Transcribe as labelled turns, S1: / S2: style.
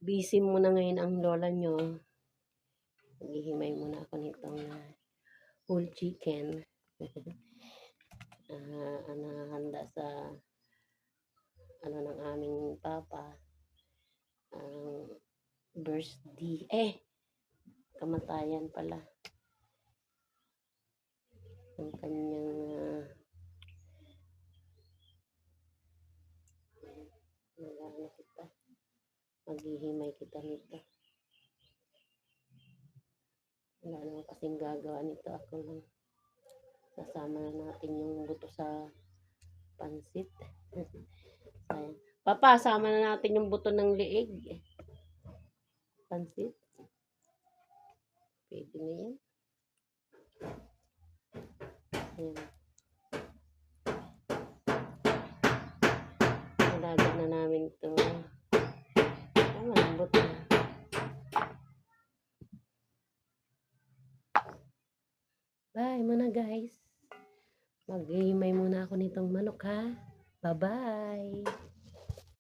S1: busy muna ngayon ang lola nyo. Maghihimay muna ako nitong whole chicken. Handa sa ng aming papa. Birthday. Kamatayan pala. Ang kanyang maghihimay kita nito. Wala naman kasing gagawa nito. Ako lang. Sasama na natin yung buto sa pansit. Papa, sama na natin yung buto ng liig. Pansit. Pwede na yan. Ayan. Nalagyan na namin ito. Malambot na. Bye muna guys. Maghihimay muna ako nitong manok ha. Bye-bye.